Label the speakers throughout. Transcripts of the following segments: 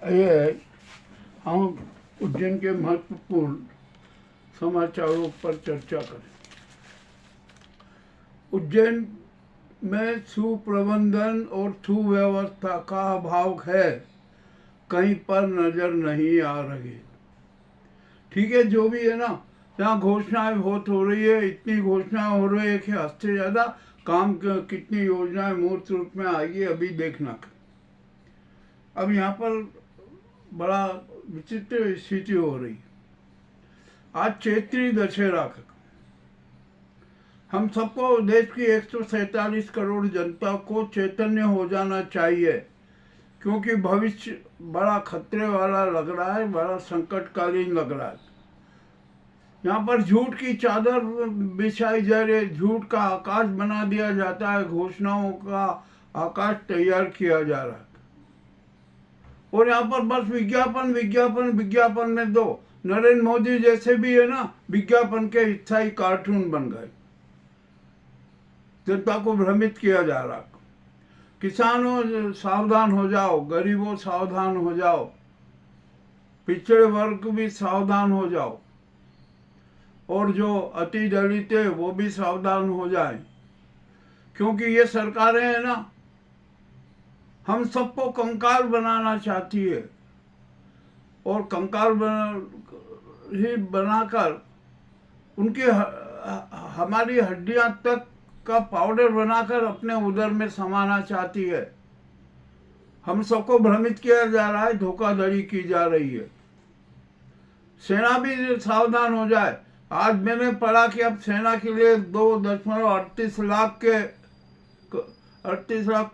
Speaker 1: ये हम उज्जैन के महत्वपूर्ण समाचारों पर चर्चा करें। उज्जैन में सुप्रबंधन और सुव्यवस्था का अभाव है, कहीं पर नजर नहीं आ रही। ठीक है, जो भी है ना, यहाँ घोषणाएं बहुत हो रही है, इतनी घोषणाएं हो रही है कि हद से ज़्यादा काम कितनी योजनाएं मूर्त रूप में आएगी अभी देखना। अब यहाँ पर बड़ा विचित्र स्थिति हो रही। आज चैत्री दशहरा का हम सबको, देश की 147 करोड़ जनता को चैतन्य हो जाना चाहिए, क्योंकि भविष्य बड़ा खतरे वाला लग रहा है, बड़ा संकटकालीन लग रहा है। यहाँ पर झूठ की चादर बिछाई जा रही है, झूठ का आकाश बना दिया जाता है, घोषणाओं का आकाश तैयार किया जा रहा है। और यहाँ पर बस विज्ञापन विज्ञापन विज्ञापन में दो। नरेंद्र मोदी जैसे भी है ना, विज्ञापन के स्थायी कार्टून बन गए। जनता को भ्रमित किया जा रहा। किसानों सावधान हो जाओ, गरीबों सावधान हो जाओ, पिछड़े वर्ग भी सावधान हो जाओ, और जो अति दलित है वो भी सावधान हो जाए, क्योंकि ये सरकारें हैं ना, हम सबको कंकाल बनाना चाहती है, और कंकाल बनाकर उनकी हमारी हड्डियां तक का पाउडर बनाकर अपने उदर में समाना चाहती है। हम सबको भ्रमित किया जा रहा है, धोखाधड़ी की जा रही है। सेना भी सावधान हो जाए। आज मैंने पढ़ा कि अब सेना के लिए 2.38 लाख के 38 लाख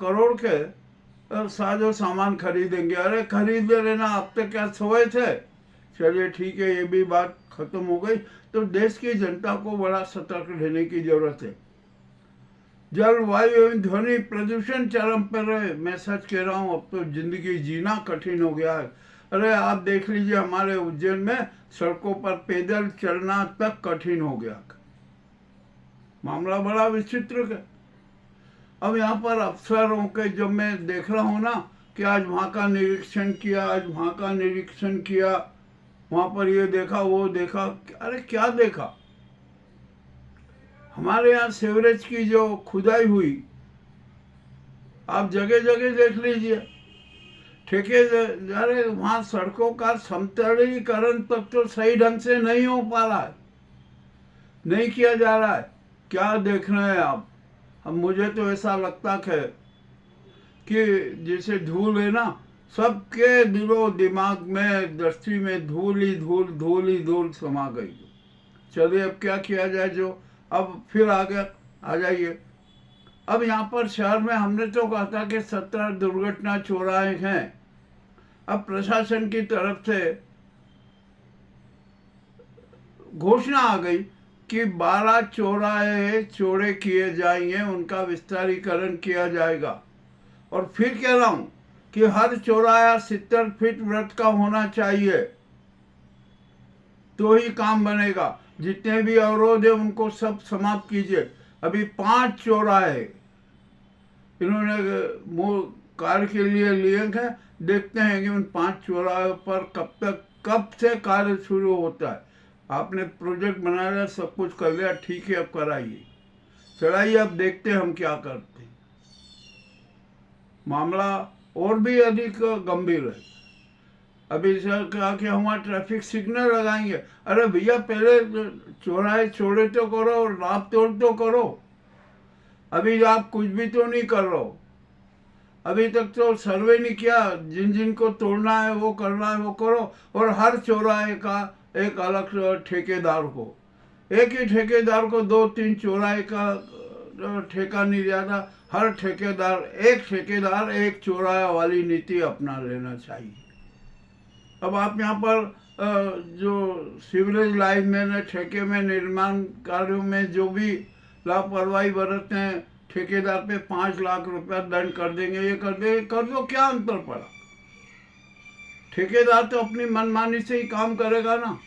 Speaker 1: करोड़ के साजो सामान खरीदेंगे। अरे खरीद लेना, अब तक क्या सोए थे? चलिए ठीक है, ये भी बात खत्म हो गई। तो देश की जनता को बड़ा सतर्क रहने की जरूरत है। जल, वायु एवं ध्वनि प्रदूषण चरम पर रहे। मैं सच कह रहा हूँ, अब तो जिंदगी जीना कठिन हो गया है। अरे आप देख लीजिए, हमारे उज्जैन में सड़कों पर पैदल चलना तक कठिन हो गया। मामला बड़ा विचित्र है। अब यहाँ पर अफसरों के, जब मैं देख रहा हूँ ना कि आज वहाँ का निरीक्षण किया, आज वहाँ का निरीक्षण किया, वहाँ पर ये देखा वो देखा, अरे क्या देखा? हमारे यहाँ सीवरेज की जो खुदाई हुई, आप जगह जगह देख लीजिए, ठेकेदार, वहाँ सड़कों का समतलीकरण तक तो सही ढंग से नहीं हो पा रहा है, नहीं किया जा रहा है। क्या देख रहे हैं आप? अब मुझे तो ऐसा लगता है कि जैसे धूल है ना, सबके दिलो दिमाग में, दृष्टि में धूल ही धूल, धूल ही धूल समा गई। चलिए अब क्या किया जाए। जो अब फिर आगे आ जाइए। अब यहाँ पर शहर में हमने तो कहा था कि 17 दुर्घटना चौराहे हैं। अब प्रशासन की तरफ से घोषणा आ गई कि 12 चौराहे चौड़े किए जाएंगे, उनका विस्तारीकरण किया जाएगा। और फिर कह रहा हूं कि हर चौराहा 70 फीट वृत्त का होना चाहिए, तो ही काम बनेगा। जितने भी अवरोध है उनको सब समाप्त कीजिए। अभी 5 चौराहे इन्होंने कार्य के लिए लिए हैं। देखते हैं कि उन 5 चौराहे पर कब से कार्य शुरू होता है। आपने प्रोजेक्ट बना लिया, सब कुछ कर लिया, ठीक है, अब कराइए, चलाइए, अब देखते हैं हम क्या करते हैं। मामला और भी अधिक गंभीर है। अभी सर कहा कि हम ट्रैफिक सिग्नल लगाएंगे। अरे भैया, पहले चौराहे चौड़े तो करो और लाभ तोड़ तो करो। अभी आप कुछ भी तो नहीं कर रहे हो। अभी तक तो सर्वे नहीं किया। जिन जिन को तोड़ना है वो करना है वो करो, और हर चौराहे का एक अलग ठेकेदार को, एक ही ठेकेदार को 2-3 चौराहे का ठेका नहीं जाता। हर ठेकेदार एक चौराहा वाली नीति अपना लेना चाहिए। अब आप यहाँ पर जो सीवरेज लाइन में, ठेके में, निर्माण कार्यों में जो भी लापरवाही बरतते हैं, ठेकेदार पे 5 लाख रुपया दंड कर देंगे, ये कर देंगे। कर दो, क्या अंतर पड़ा? ठेकेदार तो अपनी मनमानी से ही काम करेगा ना।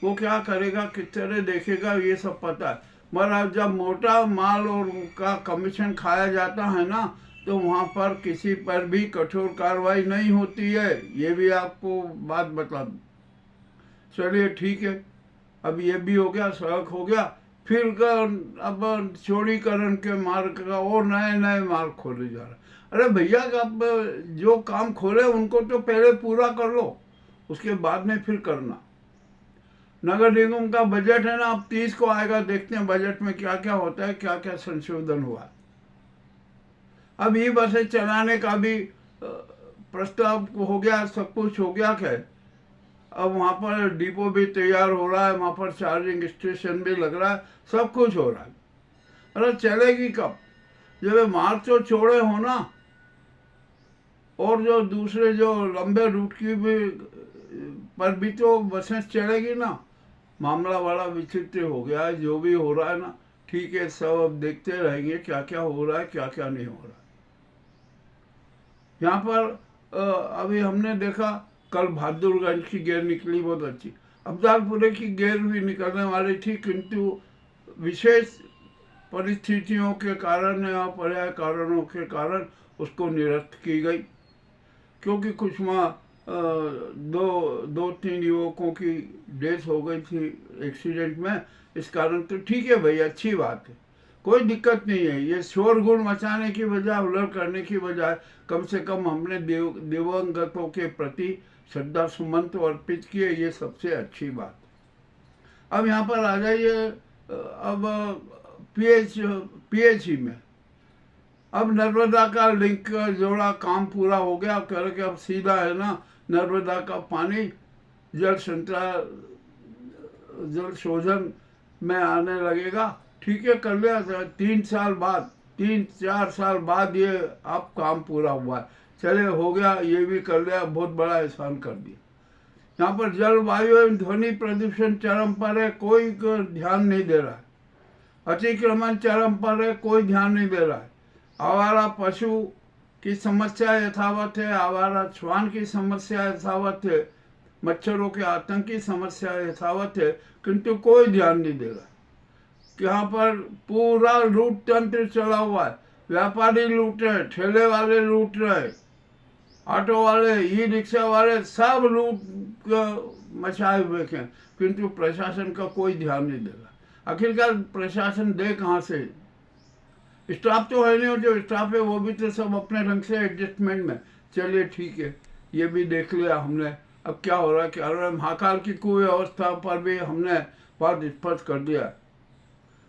Speaker 1: वो क्या करेगा, किस तरह देखेगा, ये सब पता है। मगर जब मोटा माल और का कमीशन खाया जाता है ना, तो वहाँ पर किसी पर भी कठोर कार्रवाई नहीं होती है, ये भी आपको बात बता दूँ। चलिए ठीक है, अब ये भी हो गया, सड़क हो गया, फिर अब चौड़ीकरण के मार्ग का और नए नए मार्ग खोले जा रहे। अरे भैया, अब जो काम खोले उनको तो पहले पूरा कर लो, उसके बाद में फिर करना। नगर निगम का बजट है ना, अब 30 को आएगा, देखते हैं बजट में क्या क्या होता है, क्या क्या संशोधन हुआ। अब ई बसें चलाने का भी प्रस्ताव हो गया, सब कुछ हो गया। क्या अब वहाँ पर डिपो भी तैयार हो रहा है, वहाँ पर चार्जिंग स्टेशन भी लग रहा है, सब कुछ हो रहा है। अरे चलेगी कब, जब मार्ग तो चौड़े हो ना, और जो दूसरे जो लंबे रूट की भी पर भी तो बसें चलेगी ना। मामला बड़ा विचित्र हो गया है, जो भी हो रहा है ना। ठीक है, सब अब देखते रहेंगे क्या क्या हो रहा है, क्या क्या नहीं हो रहा है। यहाँ पर अभी हमने देखा, कल बहादुरगंज की गेर निकली बहुत अच्छी, अब्दालपुरे की गेर भी निकलने वाली थी, किंतु विशेष परिस्थितियों के कारण या पर्याय कारणों के कारण उसको निरस्त की गई, क्योंकि कुछ दो तीन युवकों की डेथ हो गई थी एक्सीडेंट में। इस कारण तो ठीक है भाई, अच्छी बात है, कोई दिक्कत नहीं है। ये शोरगुल मचाने की बजाय, हुल्लड़ करने की बजाय, कम से कम हमने दिवंगतों के प्रति श्रद्धा सुमन तो अर्पित किए, ये सबसे अच्छी बात। अब यहाँ पर आ जाइए, अब पीएचई में अब नर्मदा का लिंक जोड़ा, काम पूरा हो गया। अब कह रहे कि अब सीधा है ना, नर्मदा का पानी जल शोधन में आने लगेगा। ठीक है, कर लिया। 3-4 साल बाद ये अब काम पूरा हुआ है। चले, हो गया, ये भी कर लिया, बहुत बड़ा एहसान कर दिया। यहाँ पर जलवायु एवं ध्वनि प्रदूषण चरम पर है, कोई ध्यान नहीं दे रहा है। अतिक्रमण चरम पर है, कोई ध्यान नहीं दे रहा है। आवारा पशु की समस्या यथावत है, आवारा श्वान की समस्या यथावत है, मच्छरों के आतंक की समस्या यथावत है, किंतु कोई ध्यान नहीं दे रहा। यहाँ पर पूरा लूट तंत्र चला हुआ है। व्यापारी लूट रहे, ठेले वाले लूट रहे, ऑटो वाले, ई रिक्शा वाले, सब लूट मचाए हुए हैं, किंतु प्रशासन का कोई ध्यान नहीं दे रहा। आखिरकार प्रशासन दे कहाँ से? स्टाफ तो है नहीं, और जो स्टाफ है वो भी तो सब अपने ढंग से एडजस्टमेंट में। चलिए ठीक है, ये भी देख लिया हमने। अब क्या हो रहा है, क्या हो रहा है, महाकाल की कुव्यवस्था पर भी हमने बहुत स्पष्ट कर दिया।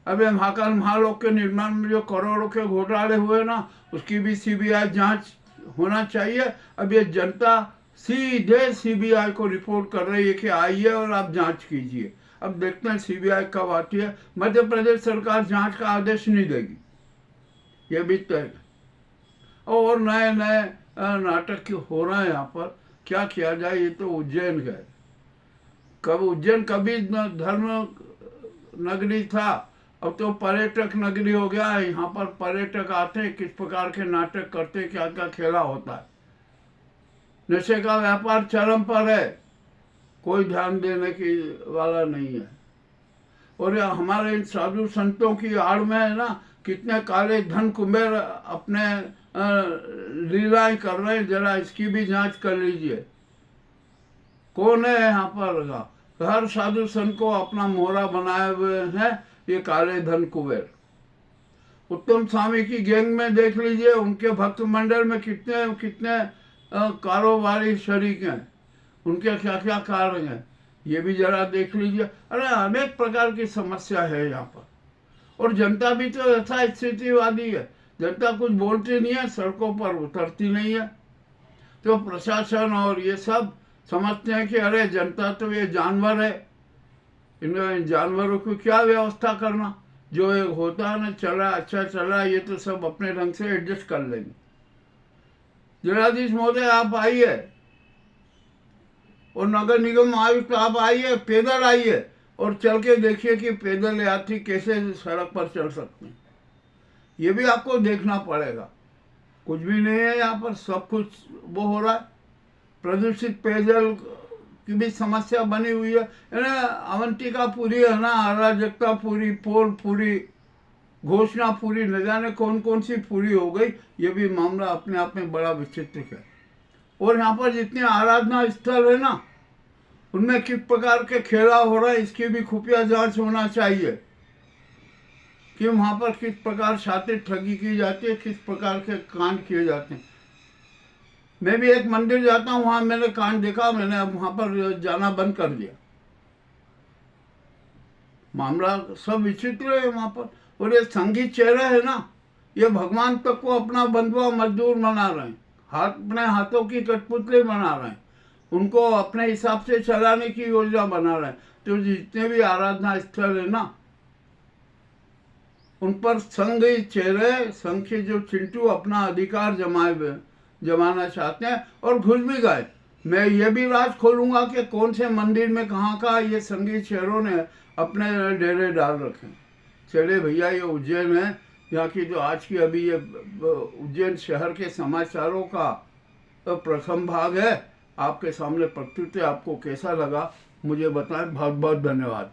Speaker 1: अभी महाकाल महालोक के निर्माण में जो करोड़ों के घोटाले हुए ना, उसकी भी सीबीआई जांच होना चाहिए। अब ये जनता सीधे सीबीआई को रिपोर्ट कर रही है कि आइए और आप जांच कीजिए। अब देखते हैं सीबीआई कब आती है। मध्य प्रदेश सरकार जांच का आदेश नहीं देगी, ये भी तय। और नए नए नाटक हो रहे हैं यहाँ पर। क्या किया जाए, ये तो उज्जैन गए। उज्जैन कभी धर्म नगरी था, अब तो पर्यटक नगरी हो गया है। यहाँ पर पर्यटक आते हैं, किस प्रकार के नाटक करते हैं, क्या क्या खेला होता है। नशे का व्यापार चरम पर है, कोई ध्यान देने की वाला नहीं है। और हमारे इन साधु संतों की आड़ में है ना, कितने काले धन कुंभेर अपने लीलाएं कर रहे हैं। जरा इसकी भी जांच कर लीजिए, कौन है यहाँ पर लगा। हर साधु संत को अपना मोहरा बनाए हुए हैं ये काले धन कुबेर। उत्तम स्वामी की गैंग में देख लीजिए, उनके भक्त मंडल में कितने कितने कारोबारी शरीक हैं, उनके क्या क्या कार्य हैं, ये भी जरा देख लीजिए। अरे अनेक प्रकार की समस्या है यहाँ पर। और जनता भी तो यथा स्थितिवादी है, जनता कुछ बोलती नहीं है, सड़कों पर उतरती नहीं है। तो प्रशासन और ये सब समझते हैं कि अरे जनता तो ये जानवर है, इन जानवरों को क्या व्यवस्था करना, जो एक होता है ना, चला अच्छा चला, ये तो सब अपने ढंग से एडजस्ट कर लेंगे। जिलाधीश महोदय आप आइए, और नगर निगम आयुक्त आप आइए, पैदल आइए और चल के देखिए कि पैदल यात्री कैसे सड़क पर चल सकते हैं। ये भी आपको देखना पड़ेगा। कुछ भी नहीं है यहाँ पर, सब कुछ वो हो रहा है। प्रदूषित पेयजल की भी समस्या बनी हुई है ना, अवंतिका पूरी है ना, अराजकता पूरी, पोल पूरी, घोषणा पूरी न जाने कौन कौन सी पूरी हो गई। ये भी मामला अपने आप में बड़ा विचित्र है। और यहाँ पर जितने आराधना स्थल है ना, उनमें किस प्रकार के खेला हो रहा है, इसकी भी खुफिया जांच होना चाहिए कि वहाँ पर किस प्रकार शातिर ठगी की जाती है, किस प्रकार के कांड किए जाते हैं। मैं भी एक मंदिर जाता हूँ, वहाँ मैंने कांड देखा, मैंने अब वहाँ पर जाना बंद कर दिया। मामला सब विचित्र है वहाँ पर। और ये संगीत चेहरा है ना, ये भगवान तक को अपना बंधुआ मजदूर बना रहे हैं, अपने हाथों की कठपुतली बना रहे हैं, उनको अपने हिसाब से चलाने की योजना बना रहे हैं। तो जितने भी आराधना स्थल है ना, उन पर संघ चेहरे, संघ के जो चिंटू अपना अधिकार जमाना चाहते हैं और घुस भी गए। मैं ये भी राज खोलूंगा कि कौन से मंदिर में कहाँ का ये संघी चेहरों ने अपने डेरे डाल रखे। चले भैया, ये उज्जैन है, यहाँ की जो आज की अभी ये उज्जैन शहर के समाचारों का प्रथम भाग है, आपके सामने प्रस्तुत है। आपको कैसा लगा मुझे बताएं। बहुत बहुत धन्यवाद।